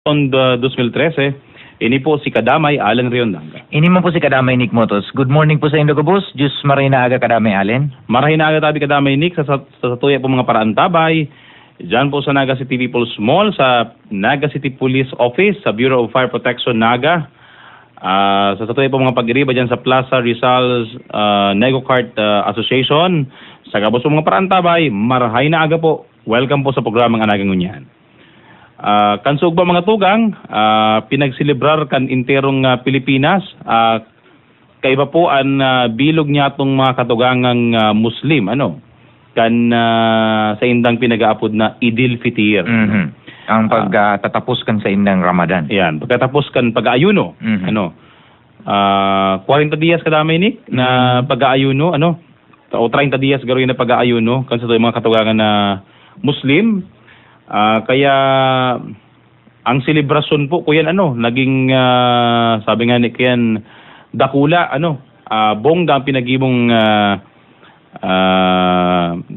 2013, ini po si Kadamay Allen Riondanga. Ini mo po si Kadamay Nick Motos. Good morning po sa Indo Boss. Diyos maray na aga Kadamay Allen. Marahin na agad tabi Kadamay Nick sa tuya po mga paraantabay. Diyan po sa Naga City People's Mall, sa Naga City Police Office, sa Bureau of Fire Protection Naga. Sa tuya po mga pag-iriba dyan sa Plaza Rizal Nego Kart Association. Sa gabos po mga paraantabay, marahay na aga po. Welcome po sa programang Anagang Unyan. Kansug ba mga tugang, pinagsilibrar kan interong Pilipinas, kaiba po ang bilog niya itong mga katugangang Muslim, kan sa indang pinag-aapod na Idil Fitir. Ang pagtatapos kan sa indang Ramadan. Yan, pagtatapos kan pag-aayuno, 40 dias kadamay ni na pag-aayuno, o 30 dias gawin na pag-aayuno kan sa mga katugangan na Muslim. Kaya ang selebrasyon po kuyan naging sabi nga ni kuyan dakula bongga ang pinagibong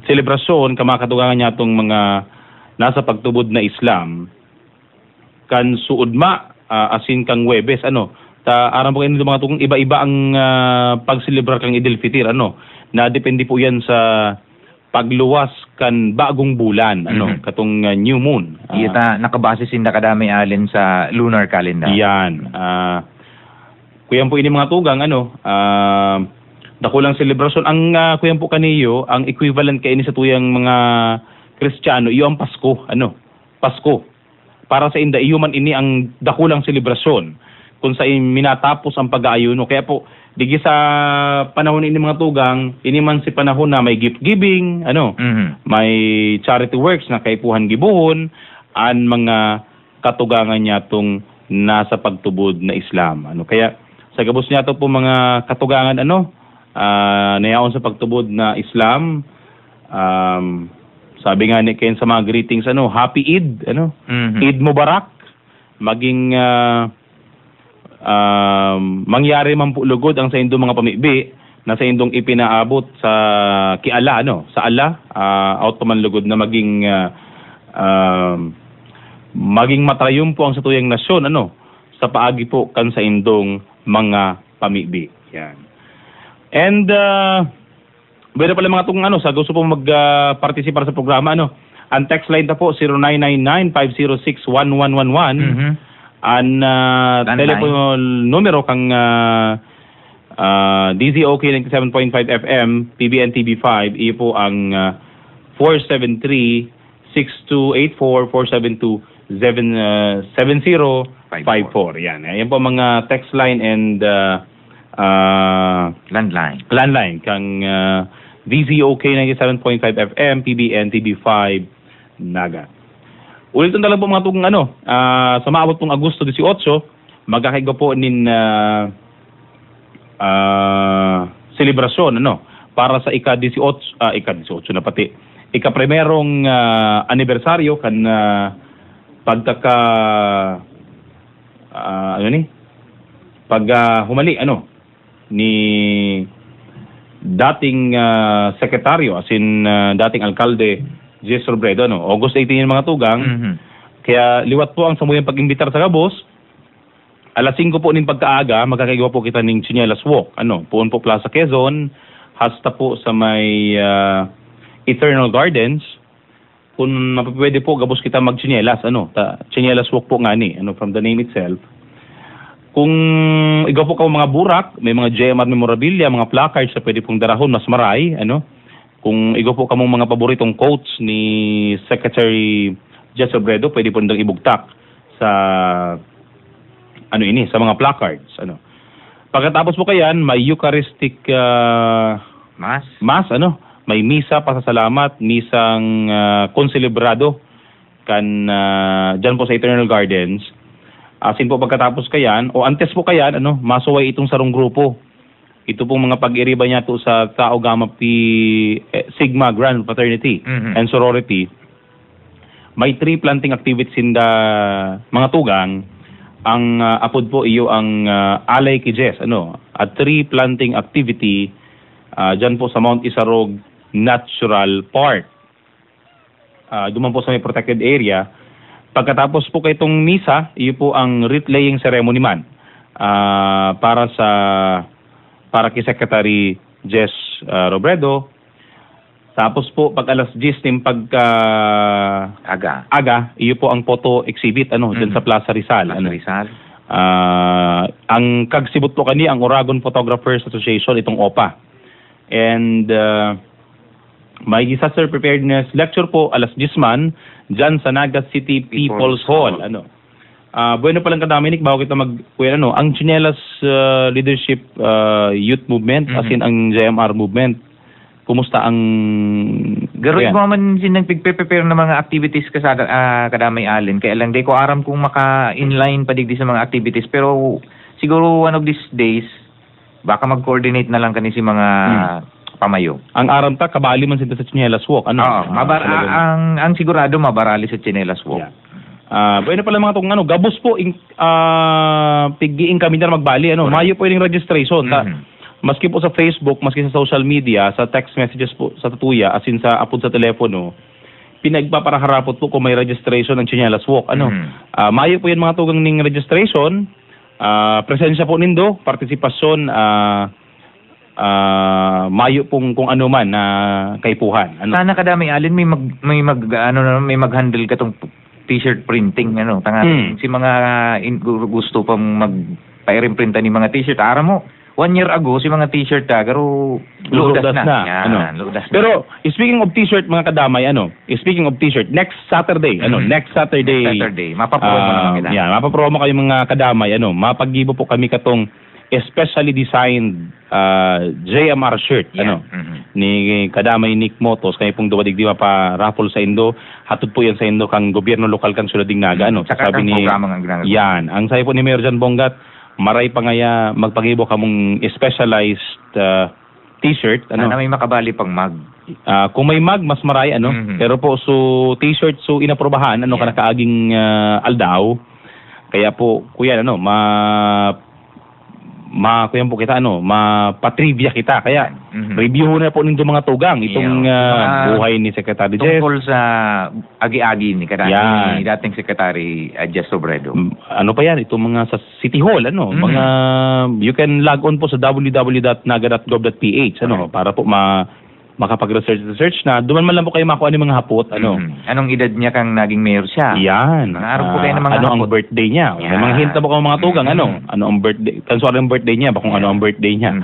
selebrasyon kamakatugangan niya itong mga nasa pagtubod na Islam kan suudma asin kang Webes aram po kayo mga tukong iba-iba ang pagselebrar kang Idil Fitir na depende po yan sa pagluwas kan bagong bulan katong new moon. Ita nakabase sinda Kadamay Allen sa lunar calendar. Yan. Kuyan po ini mga tugang dakulang selebrasyon ang kuyan po kaniyo ang equivalent kay ini sa tuyang mga Kristiyano iyo ang Pasko Pasko. Para sa inda iyo man ini ang dakulang selebrasyon kung sa minatapos ang pag-aayuno. Kaya po digi sa panahon ini mga tugang, ini man si panahon na may gift giving, may charity works na kaipuhan gibuhon, an mga katugangan niya tong nasa pagtubod na Islam. Kaya sa gabos niya to po mga katugangan nayaon sa pagtubod na Islam, sabi nga ni Ken sa mga greetings Happy Eid, Eid Mubarak, maging mangyari man po lugod ang sa indong mga pamibi na sa indong ipinaabot sa kiala sa ala out man lugod na maging matrayumpo ang sa tuyang nasyon sa paagi po kan sa indong mga pamibi. Yan. And pwede pala mga tung sa gusto po mag-participar sa programa ang text line ta po 0999-506-1111. Ang telephone numero kang DZOK 97.5 FM, PBN TV5, iyo po ang 473-6284-472-7054. Yan. Yan po mga text line and landline kang DZOK 97.5 FM, PBN TV5, Naga. Ulitin talaga po mga itong sa maabot pong Agosto 18, magkakaiga po nin selebrasyon para sa ika-18 na pati ika-primerong anibersaryo kan pagkaka humali ni dating sekretaryo asin dating alkalde Jess Robredo, August 18 yung mga tugang. Kaya liwat po ang samuyang pag-imbitar sa Gabos. Alas 5 po ning pagkaaga, magkakagawa po kita ning Chinelas Walk. Puon po Plaza Quezon, hasta po sa may Eternal Gardens. Kung mapapwede po, Gabos kita mag-Chinelas. Chinelas Walk po nga from the name itself. Kung igaw po ka mga burak, may mga GMR memorabilia, mga placards na pwede pong darahon, mas maray, Kung igaw po kamong mga paboritong quotes ni Secretary Jess Robredo, pwede po nang ibugtak sa sa mga placards. Pagkatapos po kayan, may Eucharistic Mass, may misa pasasalamat, misang konselebrado kan dyan po sa Eternal Gardens. Asin po pagkatapos kayan, o antes po kayan, masuway itong sarong grupo. Ito pong mga pag-iriba niya to sa Tau Gamma Pi Sigma Grand Fraternity and Sorority. May tree planting activities in the mga tugang. Ang apod po iyo ang Alay Kijes, a tree planting activity dyan po sa Mount Isarog Natural Park. Duman po sa may protected area. Pagkatapos po kay itong misa, iyo po ang wreath laying ceremony man para kay Secretary Jess Robredo. Tapos po pag alas 10 ng aga, iyo po ang photo exhibit dyan sa Plaza Rizal. Ang kagsibot po kani ang Oragon Photographers Association, itong OPA. And may disaster preparedness lecture po alas 10 man dyan sa Naga City People's Hall. Bueno pa lang kadaminik bago kita ang Chinelas Leadership Youth Movement, as in ang JMR movement. Kumusta ang Garoy mo man nagpipre-prepare ng mga activities ka sa kadamay alin. Kaya lang di ko aram kung maka-inline pa digdi sa mga activities. Pero siguro one of these days, baka mag-coordinate na lang kani si mga pamayo. Ang aram ta, kabali man sila sa Chinelas Walk. Ang sigurado mabarali sa Chinelas Walk. Yeah. Bueno pala mga itong gabos po, pigiing kami na magbali. Mayo po yung registration. Maski po sa Facebook, maski sa social media, sa text messages po sa Tutuya, as in sa apod sa telepono, pinagpaparaharapot po kung may registration ng Chinelas Walk. Mayo po yan mga tugang ning registration, presensya po nindo, partisipasyon, mayo pong kung ano man na kaipuhan. Sana kadami alin may mag-handle ka tong t-shirt printing si mga gusto pang magpa-imprint ni mga t-shirt ara mo. 1 year ago, si mga t-shirt pero ludas na. Ludas na. Pero, speaking of t-shirt, mga kadamay, speaking of t-shirt, next Saturday, next Saturday, mapapromo naman kita. Mapapromo kayo mga kadamay, mapag-gibo po kami katong especially designed JMR shirt, ni kadamay Nick Motos, kayo pong duwadig di pa-raffle sa Indo, hatod po yan sa Indo kang gobyerno lokal kang Sulading Naga, Saka sabi ni programa ng ginagawa. Yan, ang sabi po ni Mayor Jan Bongat, maray pa ngaya magpagibo ka mong specialized t-shirt. Sana may makabali pang mag. Kung may mag, mas maray, Pero po, so t-shirt, so inaprobahan, kanakaaging aldaw. Kaya po, kuya, kuya po kita, mapatrivia kita. Kaya, review na po nindo mga tugang, itong buhay ni Secretary Jess. Tungkol sa agi-agi ni dating Secretary Jess Robredo. Ano pa yan, itong mga sa City Hall, mga, you can log on po sa www.naga.gov.ph, para po makapag-research na. Duman man lang po kayo makuha ng mga hapot. Anong edad niya kang naging mayor siya? Yan. Nangarap po kayo ng mga hapot. ang birthday niya? May mga hint na po kayo mga tugang. Ano ang birthday? Kanswari ng birthday niya? Kung ano ang birthday niya?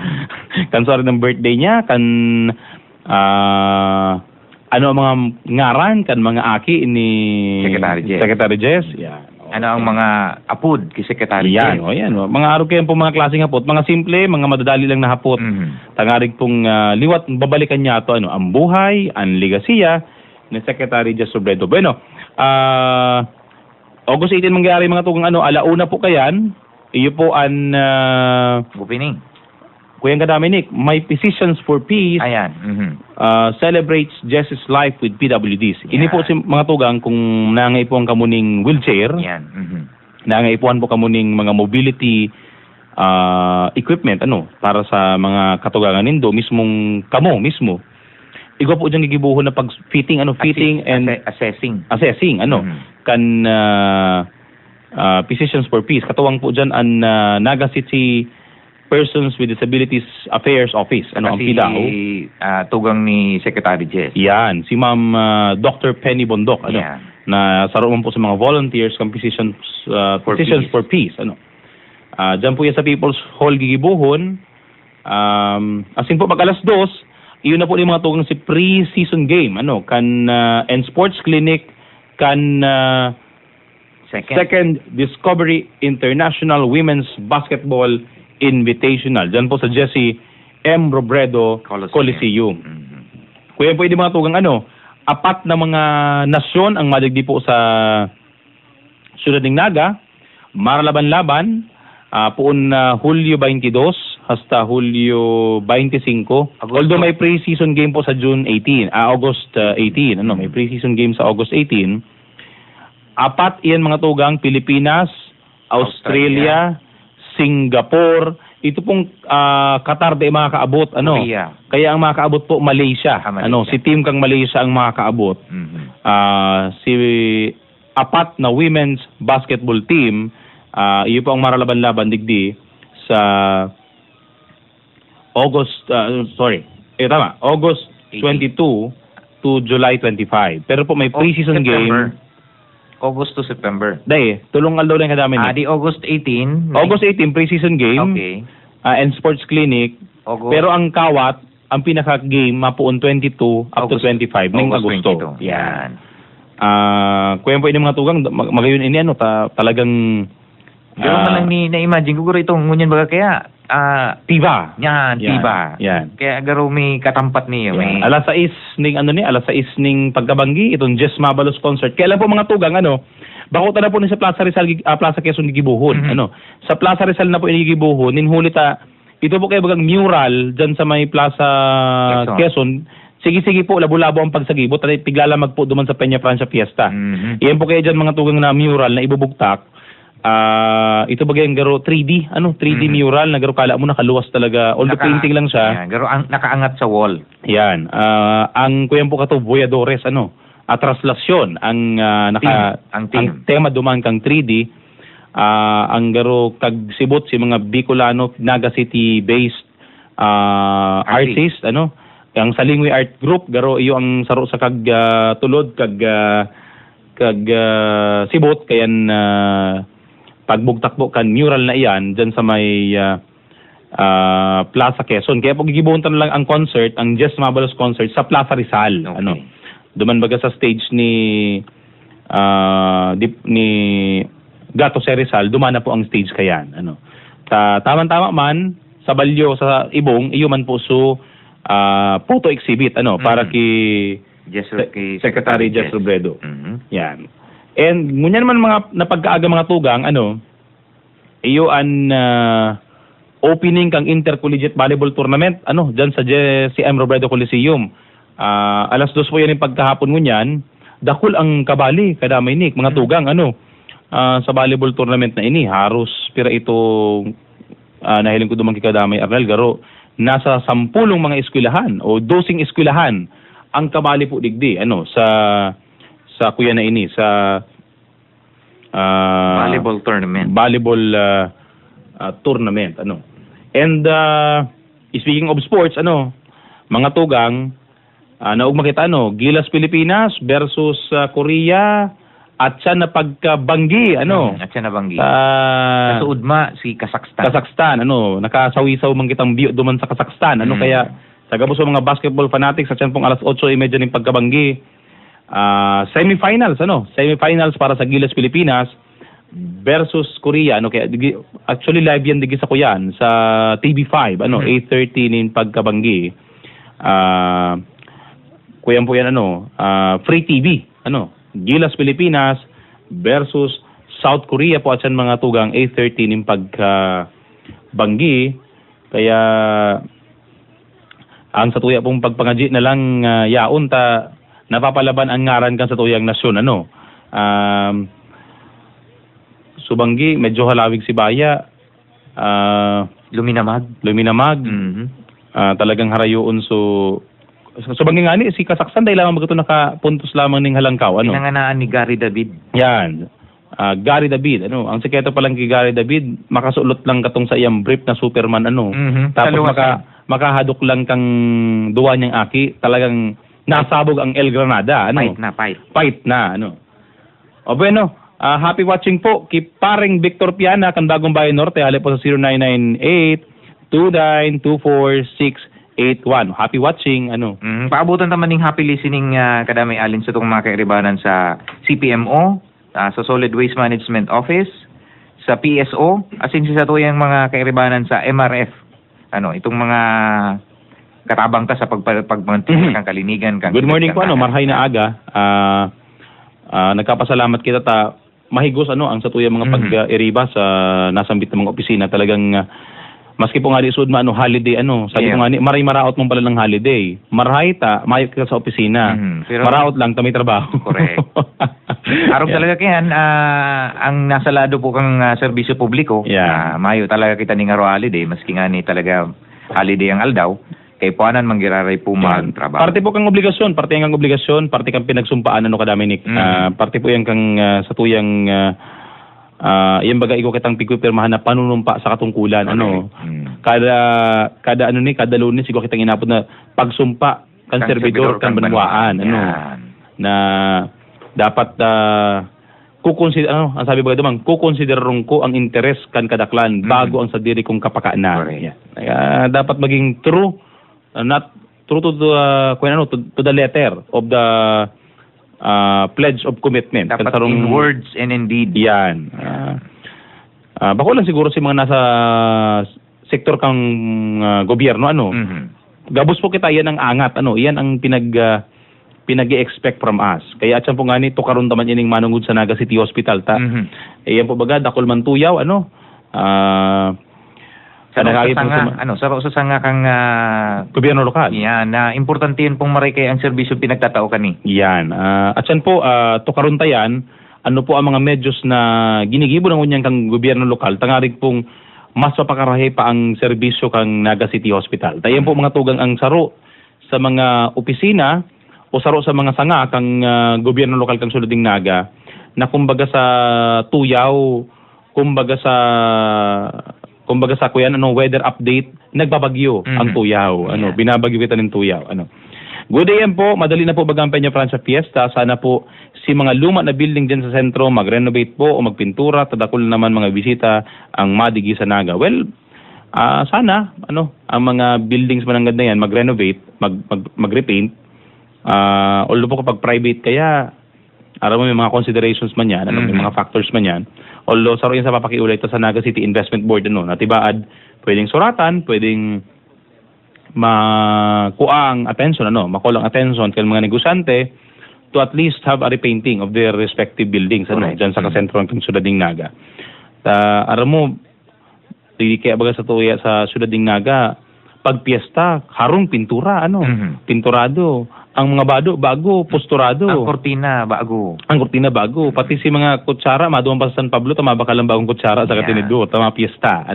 Kanswari ng birthday niya? Ano ang mga ngaran? Mga aki ni Secretary Jess? Yan. Ano ang mga apod kay Secretary Jess? Yan. Mga araw kayo po mga klaseng hapot. Mga simple, mga madadali lang na hapot. Tangarig pong liwat, babalikan niya ito. Ang buhay, ang ligasiya ni Secretary Jess Robredo. Bueno, August 18 mangyari mga tugang alauna po kayan. Iyo po ang opening. Kuyang kadaminik, may Physicians for Peace. Ayan. Celebrates Jess's life with PWDs. Ini po si mga tugang kung nangaipuan ka muning wheelchair. Yan. Nangaipuan po ka muning mga mobility equipment para sa mga katugangan nindo mismong kamo mismo. Igo po diyan gigibuhon na pag fitting and assessing. Kan Physicians for Peace. Katuwang po diyan ang Naga City Persons with Disabilities Affairs Office. Ang PIDAO. Tugang ni Secretary Jess. Yan. Si Ma'am Dr. Penny Bondok. Na saruman po sa mga volunteers ng Physicians for Peace. Diyan po yan sa People's Hall gigibuhon. Asin po pag alas 2, iyon na po yung mga tugang si pre-season game. And sports clinic second Discovery International Women's Basketball Invitational. Diyan po sa Jesse M. Robredo Coliseum. Kuya po yung mga tugang apat na mga nasyon ang madigdi po sa Sulading Naga. Maralaban-laban poon Hulyo 22 hasta Hulyo 25. Although may pre-season game po sa August 18. May pre-season game sa August 18. Apat iyan mga tugang, Pilipinas, Australia, Singapore, ito pong Qatar di makakaabot kaya ang makakaabot po Malaysia. Si team kang Malaysia ang makakaabot. Si apat na women's basketball team. Iyo po ang maralaban-laban digdi sa August 22 to July 25. Pero po may preseason game. August to September. Tulong aldaw lang kadami. Di August 18. August 18, preseason game. Okay. And sports clinic. August. Pero ang kawat, ang pinaka-game, mapuon 22 up to 25 ng Agosto. Yan. Kuya po ini mga tugang, magayon ini talagang... Pero man lang na-imagine, siguro itong ngunyan baga kaya... Tiba. Yan, tiba. Yan. Kaya garo may katampat niyo. Yan. Alas 6 ning pagkabanggi, itong Jess Mabalos concert. Kaya lang po mga tugang, bako na po ni sa Plaza Rizal, Plaza Quezon gigibuhon. Sa Plaza Rizal na po inigibuhon, ninhuli ito po kayo bagang mural dyan sa may Plaza Quezon. Sige po, labo-labo ang pagsagibot. Tiglalamag po duman sa Peña Francia Fiesta. Iyan po kayo dyan mga tugang na mural na ibubugtak. Ito bagay ang garo 3D, 3D mural na garo kala mo nakaluwas talaga. Although painting lang siya. Garo nakaangat sa wall. Yan. Ang kuyan po kato Voyadores, Traslasyon ang ang tema duman kang 3D. Ang garo kag sibot si mga Bicolano Naga City based artist, ang Salingwi Art Group garo iyo ang saro sa kag tulod kag sibot kayan pagbugtak po kan mural na iyan dyan sa may Plaza Quezon. Kaya po gigibuhuntan lang ang concert, ang Jess Mabalos concert sa Plaza Rizal. Okay. Duman baga sa stage ni Gato C. Rizal, dumana po ang stage kayan. Tama-tama man sa Balyo sa Ibong, iyo man po photo exhibit para kay Secretary Jess Robredo. Yan. And ngunyan naman mga napagkaaga mga tugang, iyo an opening kang intercollegiate volleyball tournament, dyan sa JCM Robredo Coliseum. Alas 2 po yan yung pagkahapon ngunyan. Dakul ang kabali, kadamay nik, mga tugang, sa volleyball tournament na ini. Haros, pira ito, nahiling ko dumang kikadamay, Arnel, garo, nasa 10 mga eskwelahan o 12 eskwelahan ang kabali po digdi, sa kuya na ini sa volleyball tournament. Tournament And speaking of sports, mga tugang naug makita Gilas Pilipinas versus Korea at siya na pagkabanggi at siya na banggi. Sa Udma si Kazakhstan nakasawisaw man kitang biyo duman sa Kazakhstan kaya sa gabos mga basketball fanatics at yan pong alas 8:30 ng pagkabanggi. Semifinals semifinals para sa Gilas Pilipinas versus Korea kaya actually live yan digi sa kuyan sa TV5 8:30 nin pagkabanggi. Kuyan po yan free TV Gilas Pilipinas versus South Korea po at yan mga tugang 8:30 nin pagkabanggi. Kaya ang sa tuya pong pagpangaji na lang yaon napapalaban ang ngaran kan sa tuyang nasyon Subanggi medyo halawig si Baya luminamag talagang harayoon Subanggi ngani si Kazakhstan dahil lamang bagito nakapuntos lamang ning halangkaw pinanganaan ni Gary David yan Gary David ang sekreto pa lang kay Gary David makasulot lang katong sa iyang brief na Superman tapos makahadok lang kang duwa niyang aki talagang nasabog ang El Granada. Fight na. O bueno, happy watching po. Kay paring Victor Piana, kan Bagong Bayan Norte. Hali po sa 0998-2924-681. Happy watching. Paabutan naman ng happy listening kadamay alin sa itong mga kairibanan sa CPMO, sa Solid Waste Management Office, sa PSO, asin sa tuyang mga kairibanan sa MRF. Itong mga katabang ta sa pagmantinig kang kalinigan kang good morning po marhay na aga nagkapasalamat kita mahigos ang sa tuyang mga pag-iriba sa nasambit ng mga opisina talagang maski po nga di sud holiday sabi ko nga ni maray maraot mong pala ng holiday marhay mayo ka sa opisina pero maraot lang may trabaho correct araw talaga kayan ang nasa lado po kang serbisyo publiko mayo talaga kita ning holiday maski nga ni talaga holiday ang aldaw kay puanan manggiraray po magtrabaho. Parte po kang obligasyon, parte kang obligasyon, parte kang pinagsumpaan ka Dominic. Parte po yan kang sa tuyang yan baga iko kitang pigpirmahan na panunumpa sa katungkulan kada Lunes iko kitang inapod na pagsumpa kan servidor kan banwaan na dapat kukonsider ang sabi ba dumang kukonsiderong ko ang interes kan kadaklan bago ang sa diri kong kapakaanan. Dapat maging true, not true to the letter of the pledge of commitment. Dapat in words and in deed. Yan. Bako lang siguro si mga nasa sektor kang gobyerno gabos po kita yan ang angat yan ang pinag-expect from us. Kaya atyan po nga ni tukaron taman ining manungod sa Naga City Hospital yan po baga dakol man tuyaw sa sanga kang gobyerno lokal. Yan, importante yan pong maray kay ang serbisyo pinagtatao kani. Yan. Atyan po, tukaron tayan, po ang mga medyos na ginigibo ng unyang kang gobyerno lokal, tangarig pong mas mapakarahe pa ang serbisyo kang Naga City Hospital. Tayan po mga tugang ang saro sa mga opisina o saro sa mga sanga kang gobyerno lokal kang Suluding Naga na kumbaga sa tuyaw, kumbaga sa kuyan weather update nagbabagyo ang tuyaw binabagyo kita ng tuyaw Good day po, madali na po bagang Peña Francia Fiesta. Sana po si mga luma na building diyan sa sentro mag-renovate po o magpintura, tadakol naman mga bisita ang madigi sa Naga. Well, sana ang mga buildings man ang ganda yan mag-renovate, mag-repaint. Although po kapag private kaya alam mo may mga considerations man yan, may mga factors man yan. Although sa roon sa papakiulay ito sa Naga City Investment Board natibaad, pwedeng suratan, pwedeng makuang attention makulang attention kay mga negosyante to at least have a repainting of their respective buildings diyan sa kasentro ng Sudading Naga. Aram mo kaya baga sa tuya sa Sudading Naga pag piyesta harong pintura pinturado. Ang mga bago, posturado. Ang kortina, bago. Pati si mga kutsara, maduman pa sa San Pablo, tamabaka lang bagong kutsara sa Katinido, tama piyesta,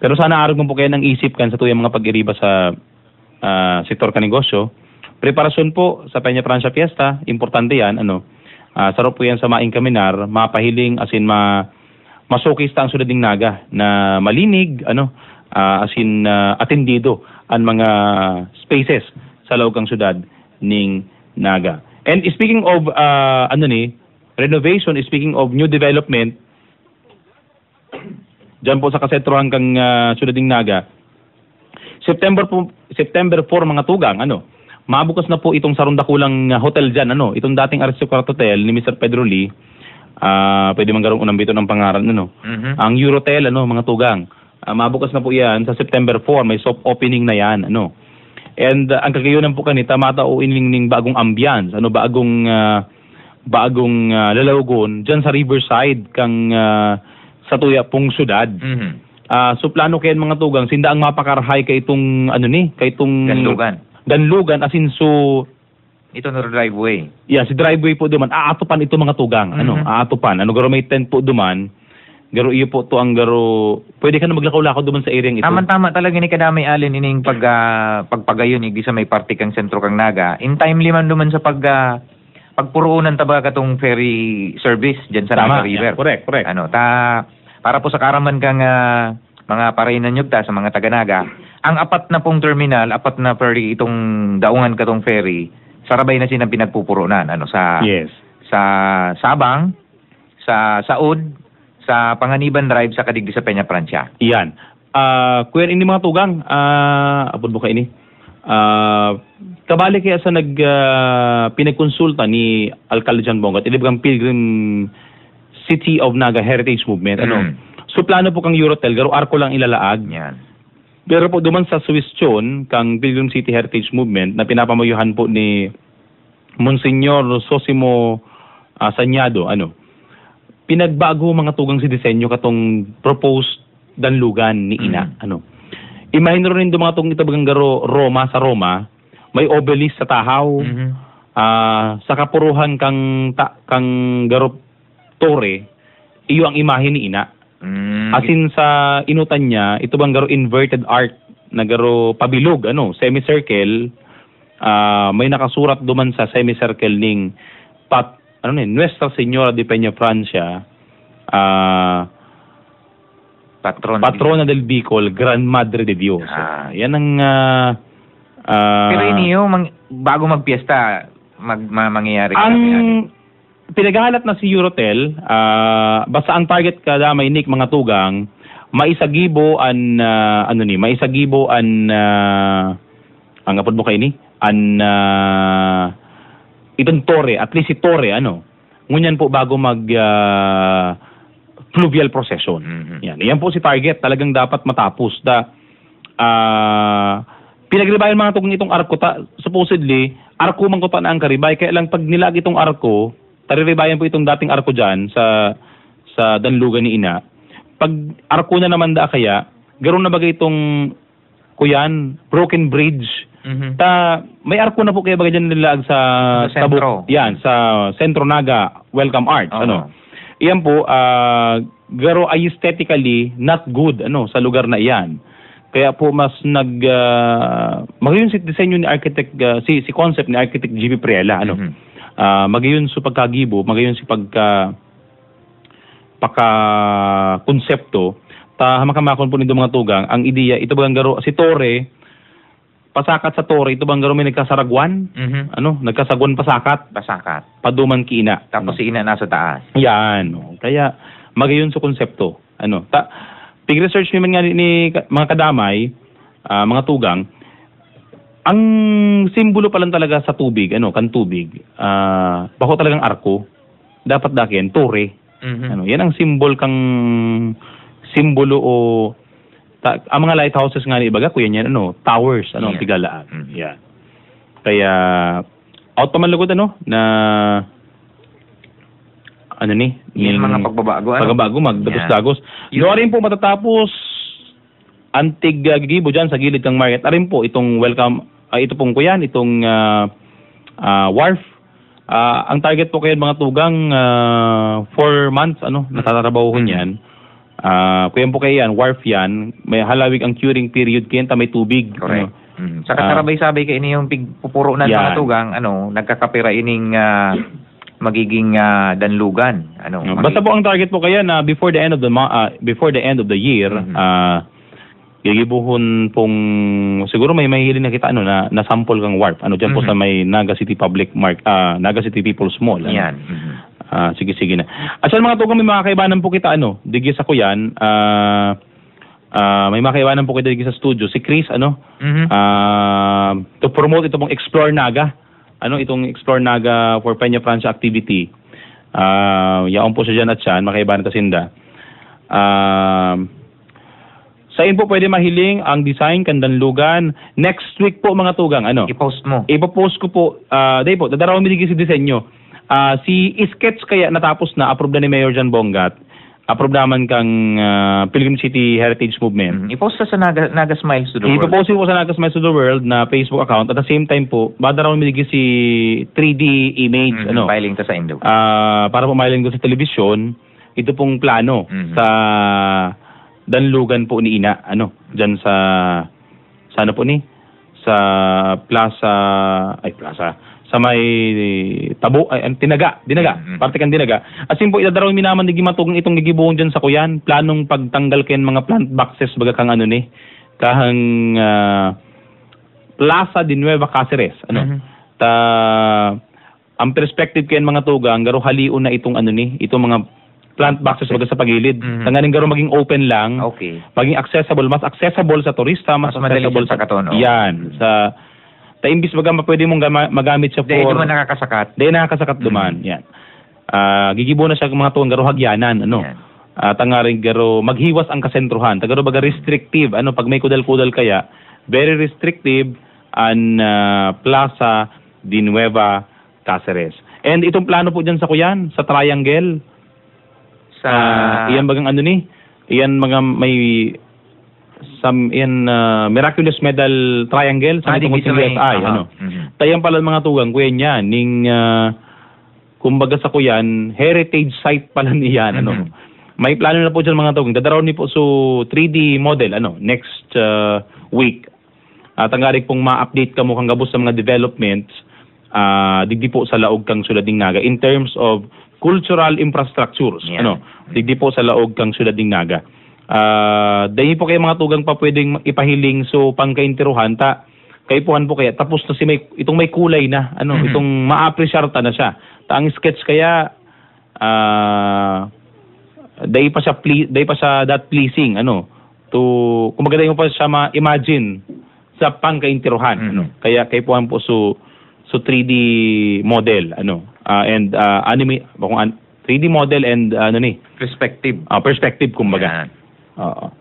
pero sana arog mo po kayo ng isip kan sa tuyang mga pag-iriba sa sektor kanegosyo. Preparasyon po sa Peña Francia Fiesta, importante yan, sarap po yan sa maing kaminar, mapahiling, as in, masukista ang Sudading Naga, na malinig, as in, atendido ang mga spaces sa loob ng syudad ning Naga. And speaking of renovation, speaking of new development, diyan po sa kasentro hanggang Sudading Naga, September 4 mga tugang, mabukas na po itong sarundakulang hotel diyan, itong dating Aristocrat Hotel ni Mr. Pedro Lee. Pwede man garong unang bito ng pangaran, ang Eurotel, mga tugang. Mabukas na po yan sa September 4, may soft opening na yan, And ang kagayunan po kanita matao inling bagong ambiance, bagong lalawgon diyan sa Riverside kang sa tuya pong syudad. So plano kayan mga tugang sinda ang mapakarahay kay itong kay itong Danlugan as in so ito na driveway. Yeah, si driveway po duman. Aatupan ito mga tugang. Aatupan. Garo may tent po duman. Garo iyo po to ang garo. Pwede ka na maglakaw-lakaw duman sa area ito. Tama talaga ni kadamay alin ining pagpagayon igdi sa may party kang sentro kang Naga. In time liman duman sa pagpuruunan taba katong ferry service diyan sa Naga River. Correct. Para po sa karaman kang mga parainan nyug sa mga taga-Naga, ang apat na pong terminal, apat na ferry itong daungan katong ferry, sarabay na sinang pinagpupurunan sa Sabang, sa Saud, sa Panganiban Drive sa kadigdi sa Peña Francia. Iyan. Kuya ini mga tugang, abot mo ka ini. Kabali kaya sa pinagkonsulta ni Alcalde John Bongat, ilibgang Pilgrim City of Naga Heritage Movement. So plano po kang Eurotel, garo arko lang ilalaag. Yan. Pero po duman sa Suwestyon, kang Pilgrim City Heritage Movement na pinapamayuhan po ni Monsignor Sosimo Sanyado, pinagbago mga tugang si disenyo katong proposed danlugan ni Ina. Imagine rin do mga tong itabagang garo Roma sa Roma, may obelisk sa Tahaw. Sa kapuruhan kang garo Torre, iyo ang imahe ni Ina. As in sa inutan niya, ito bang garo inverted art nagaro pabilog semicircle, may nakasurat duman sa semicircle ning Nuestra Señora de Peña Francia, Patrona del Bicol, Gran Madre de Dios. Yan ang pero iniyo bago magpiesta mangyayari ang pinaghahalat na si Eurotel, basta ang target kada may Nick mga tugang maisagibo ang apod mo kay ni itong Torre, at least si Torre ngunyan po bago mag fluvial procession. Yan po si target, talagang dapat matapos pinagribayan mga tugang itong arko supposedly arko man ko pa na ang karibay, kaya lang pag nilag itong arko, tariribayan po itong dating arko dyan sa Danlugan ni Ina. Pag arko na naman kaya, garon na bagay itong kuyan, broken bridge. May arko na po kaya bagay dyan nilag sa sentro. Yan, sa Centro Naga Welcome Arts. Iyan po, garo ay aesthetically not good sa lugar na iyan. Kaya po mas magayon si disenyo ni architect, si concept ni architect G.P. Priela, magayon sa pagkagibo, magayon si konsepto, makamakon po nito mga tugang, ang ideya, ito bang garo, si Torre, pasakat sa Torre, ito bang garo may nagkasaragwan, nagkasagwan pasakat, paduman ki Ina. Tapos si Ina nasa taas. Yan, kaya magayon sa konsepto, pig-research naman nga ni mga kadamay, mga tugang, ang simbolo pa lang talaga sa tubig, kan tubig, bako talagang arko, dapat dakin, Torre. Yan ang simbolo o ang mga lighthouses nga ni ibaga, kuya niyan, towers, tigalaan. Yan. Kaya, out pa man lugod, na yung mga pagbabago, magdagos-dagos. Yung rin po matatapos antig gigibo dyan sa gilid ng market. Arin po itong welcome, ito pong kuyan, itong wharf. Ang target po kayo mga tugang 4 months, natatrabahuhan yan. Kuyan po kayo yan, wharf yan. May halawig ang curing period kayan, may tubig. Correct. Sa kasarabay-sabay kayo yung pupuro na mga tugang, nagkakapira ining magiging danlugan. Basta po ang target po kaya na before the end of the year, gigibuhon pong siguro may mahihili na kita na sample kang warp. Diyan po sa may Naga City Naga City People's Mall. Yan. Sige na. At sa mga tugang may mga kaibanan po kita digi sa kuyan, may mga kaibanan po kita digi sa studio si Chris to promote ito pong Explore Naga. Itong Explore Naga for Peña Francia activity. Yaon po siya dyan at siyan, makaibanan tasinda. Sa po pwede mahiling ang design kandanlugan. Next week po mga tugang, I-post mo. Ipopost ko po, dadaraw minigay si disenyo. Si sketch kaya natapos na, approve na ni Mayor John Bongat. Approve naman kang Pilgrim City Heritage Movement. I-post sa Naga Smiles to the World. I-post po sa Naga Smiles to the World na Facebook account. At the same time po, badaraw minigay si 3D image. Filing ta sa Indo. Para po mailing ko sa telebisyon, ito pong plano sa Danlugan po ni Ina. Dyan sa sa may Dinaga. Parte kan Dinaga. As in po, idadaraw minaman di gimatugong itong gigibuhon dyan sa kuyan. Planong pagtanggal kayo mga plant boxes baga kang kahang Plaza de Nueva Cáceres. Ang perspective kayo mga tugang, garo haliun na itong itong mga plant boxes baga sa pagilid. Tanganing garo maging open lang. Okay. Maging accessible. Mas accessible sa turista, mas accessible sa katon. Yan. Imbis baga pwede mong magamit siya for... Dahil naman nakakasakat. Duman. Yan. Gigibo na siya mga tuwang garo hagyanan. Tangaring garo maghiwas ang kasentruhan. Tagaro baga restrictive. Pag may kudal-kudal kaya, very restrictive ang Plaza de Nueva Cáceres. And itong plano po dyan sa kuyan, sa triangle. Iyan bagang iyan mga may... Miraculous Medal Triangle sa itong CSI. Tayan pala mga tugang, kuya niya, kumbaga sa kuyan, heritage site pala niyan. may plano na po dyan mga tugang. Dadaraw ni po so 3D model, next week. At ang garik pong ma-update ka mo kang gabos sa mga developments, digdi po sa laog kang Syudad ng Naga in terms of cultural infrastructures. Digdi po sa laog kang Syudad ng Naga. Dahil po kayo mga tugang pa pwedeng ipahiling so pangkainteruhan ta kaipuhan po kaya tapos na itong may kulay na itong ma-appreciate na siya. Ta ang sketch kaya dahil pa siya that pleasing to kumbaga mo pa siya ma-imagine sa pangkainteruhan kaya kaipuhan po so 3D model and anime 3D model and perspective kumbaga. Oo.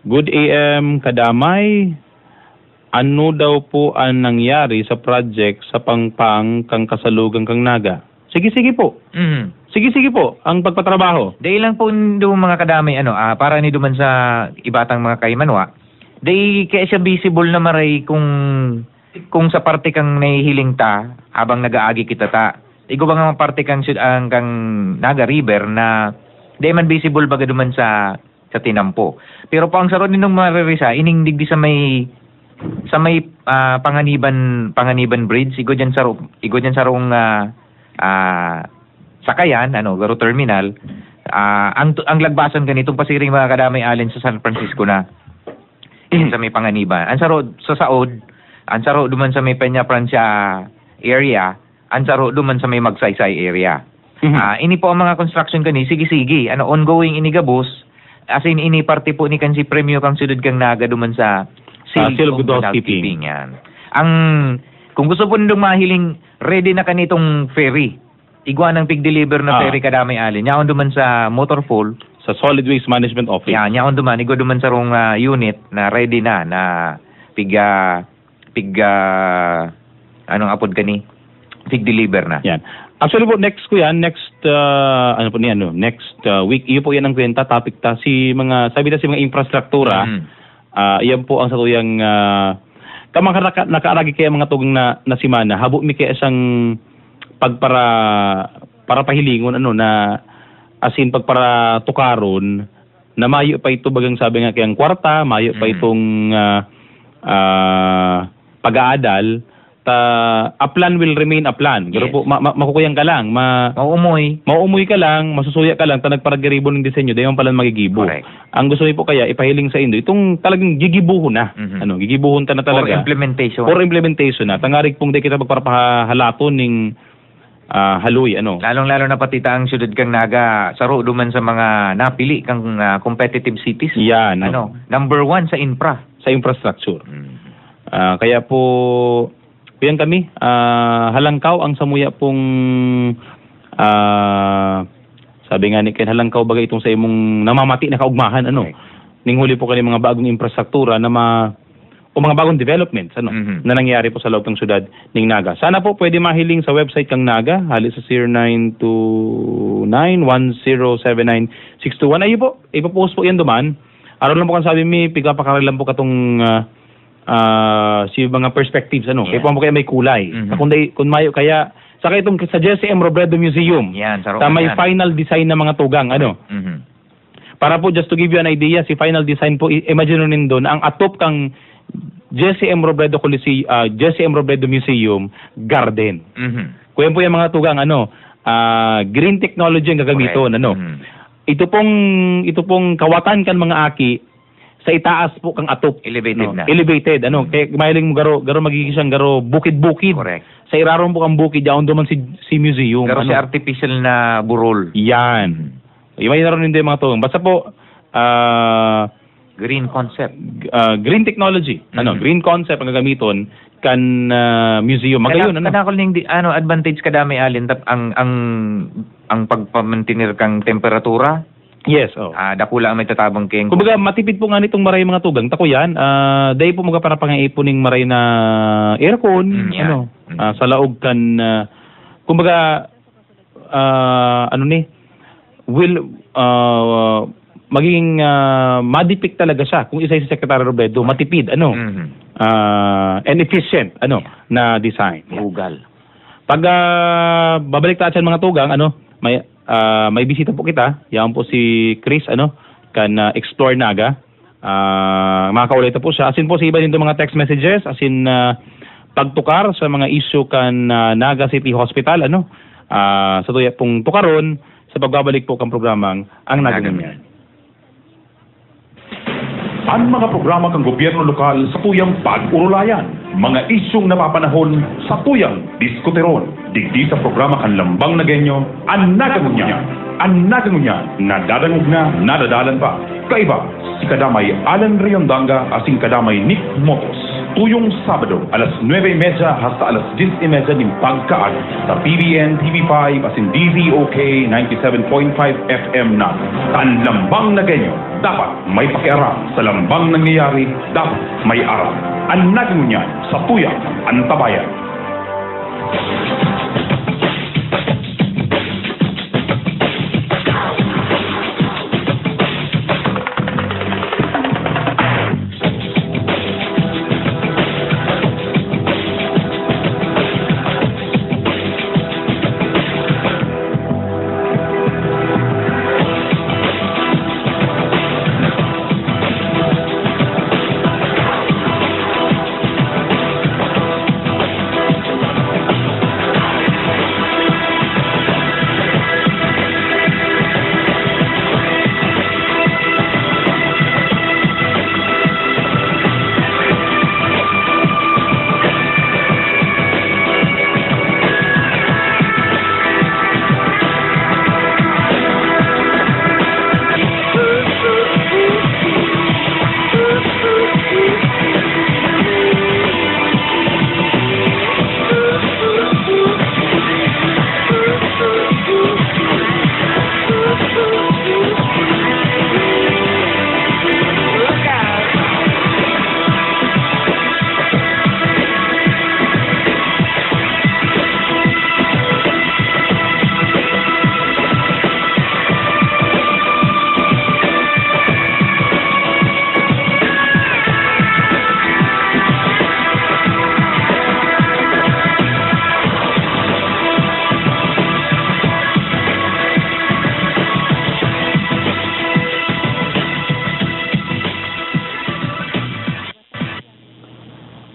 Good AM kadamay. Ano daw po ang nangyari sa project sa pangpang kang kasalugan kang Naga? Sige po. Sige po ang pagpatrabaho. Dahil lang po do mga kadamay para ni duman sa ibatang mga kaimanwa. Dahil kaya siya visible na maray kung sa parte kang nahihiling ta habang nagaagi kita ta. Igo ba nga parte kang Naga River na di man visible baga duman sa tinampo. Pero po ang saro ninong maririsa ining digdi sa may Panganiban Bridge igo diyan sarong sakayan garo terminal ang lagbasan ganitong pasiring mga kadamay alin sa San Francisco na sa may Panganiban. Ang saro sa Saod, ang saro duman sa may Peña Francia area, ang saro duman sa may Magsaysay area. Ini po ang mga construction kani sige ongoing inigabos as in ini parte po ni kansi premyo kang Syudad kang Naga duman sa Seal of Good Housekeeping yan. Kung gusto po nindong mahiling ready na kanitong ferry igwa ng pig-deliver na ferry kadamay alin yaon duman sa Motorful sa Solid Waste Management Office yaon duman igo duman sa rong unit na ready na anong apod kani pig-deliver na yan. Actually po, next week, iyo po yan ang kwenta, topic ta, sabi na si mga infrastruktura, yan po ang satuyang, kamang nakaaragi kaya mga tugang na simana, habo mi kaya isang para pahilingon, na asin pagpara tukaron, na mayo pa ito bagang sabi nga kayang kwarta, mayo pa itong pag-aadal, a plan will remain a plan. Pero po, makukuyang ka lang. Mauumoy ka lang, masusuya ka lang, ta nagparagaribo ng disenyo, dayon pala magigibo. Correct. Ang gusto niyo po kaya, ipahiling sa indo, itong talagang gigibuhon na. Gigibuhon ta na talaga. For implementation na. Tangarig pong di kita magparapahalaton ng haloy. Lalong-lalo na pati ang Syudad kang Naga, saro duman sa mga napili kang competitive cities. Yan. Number 1 sa infra. Sa infrastructure. Kaya po, kuyan kami, halangkaw ang samuya pong sabi nga ni Ken, halangkaw bagay itong sa imong namamati na kaugmahan, ning huli po kani mga bagong infrastruktura na o mga bagong developments, na nangyari po sa loob ng syudad ning Naga. Sana po pwede mahiling sa website kang Naga, hali sa 0929-1079-621. Ayo po, ipapost po yan duman. Aron lang po kan sabi mi, pigapakarilan po katong si mga perspectives kaya po kaya may kulay. Kung mayo kaya saka itong sa Jesse M. Robredo Museum. Sa may final design na mga tugang Para po just to give you an idea, si final design po imagine nindo na ang atop kang Jesse M. Robredo Museum garden. Kuya po yung mga tugang green technology ang gagamiton Ito pong kawatan kan mga aki sa itaas po kang atop. Elevated. Kaya mahiling mo garo magiging siyang bukid-bukid. Correct. Sa iraron po kang bukid, yaon duman si museum. Garo si artificial na burol. Yan. May naroon hindi mga tugang. Basta po, green concept. Green technology. Green concept ang gagamiton kan museum. Magayon, Kadakol ning advantage kadami alin ang pagpamantinir kang temperatura. Yes, dakula ang may tatabang keng. Kumbaga matipid po nga nitong maray mga tugang. Tako yan, dahil po mga para pangaipon ng maray na aircon, sa laog kan, kumbaga, magiging madipik talaga siya kung isa si Secretary Robredo, matipid, and efficient, na design. Ugal. Pag babalik tayo sa mga tugang, may may bisita po kita. Yan po si Chris, kan Explore Naga. Makakaulita po siya. Asin po sa iba din mga text messages, asin pagtukar sa mga issue kan Naga City Hospital, sa tuya pong tukaron sa pagbabalik po kang programang Ang Nagangunyan. Ang mga programa kang gobyerno lokal sa tuyang pag-urulayan, mga isyong napapanahon sa tuyang diskuteron. Digdi sa programa kan Lambang Nagenyo, Ang Nagangunyan. Ang Nagangunyan, nadadangog na, nadadalan pa. Kaiba, si kadamay Alan Riondanga asing kadamay Nick Motos. Tuyong Sabado, alas 9:30 hasta alas 10:30 ng pagkaag sa PBN TV5 asin DZOK 97.5 FM na. Ang Lambang Nagenyo, dapat may pakiaram sa lambang nangyayari, dapat may aral. Ang Nagangunyan sa tuyang antabayan.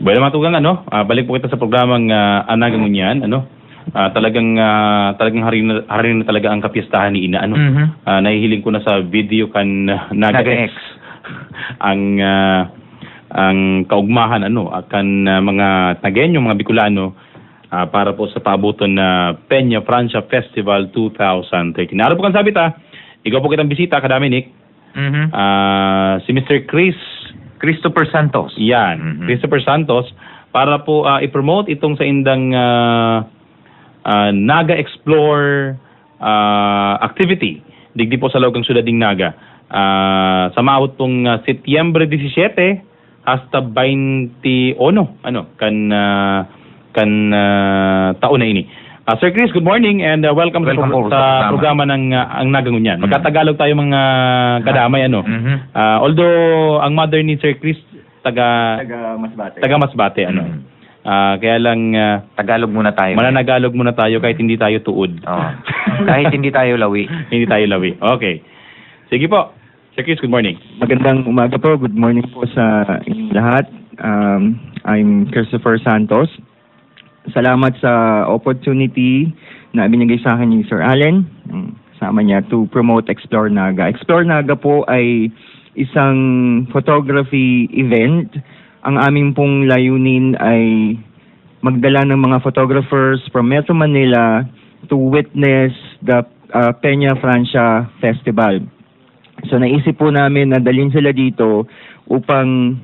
Bueno, matugang balik po kita sa programang Ang Nagangunyan, talagang hari na talaga ang kapistahan ni Ina, nahihiling ko na sa video kan Naga X ang kaugmahan akan mga Nagenyo, mga Bicolano para po sa paabuton na Peña Francia Festival 2013. Naroon po kang sabita, ikaw po kitang bisita, kadami Nick. Si Mr. Christopher Santos. Yan, Christopher Santos, para po i-promote itong sa indang Naga Explore activity. Digdi po sa loogang syudad ng Naga. Sa maawat pong Setyembre 17 hasta 21, kan taon na ini. Sir Chris, good morning and welcome sa programa ng Ang Nagangunyan. Magkatagalog tayo mga kadamay, although ang mother ni Sir Chris taga Masbate, kaya lang Tagalog muna tayo. Mananagalog muna tayo kahit hindi tayo tuod. Kahit hindi tayo lawi. Hindi tayo lawi. Okay. Sige po. Sir Chris, good morning. Magandang umaga po. Good morning po sa inyong lahat. I'm Christopher Santos. Salamat sa opportunity na binigay sa akin ni Sir Allen, sama niya, to promote Explore Naga. Explore Naga po ay isang photography event. Ang aming pong layunin ay magdala ng mga photographers from Metro Manila to witness the Peña Francia Festival. So naisip po namin na dalhin sila dito upang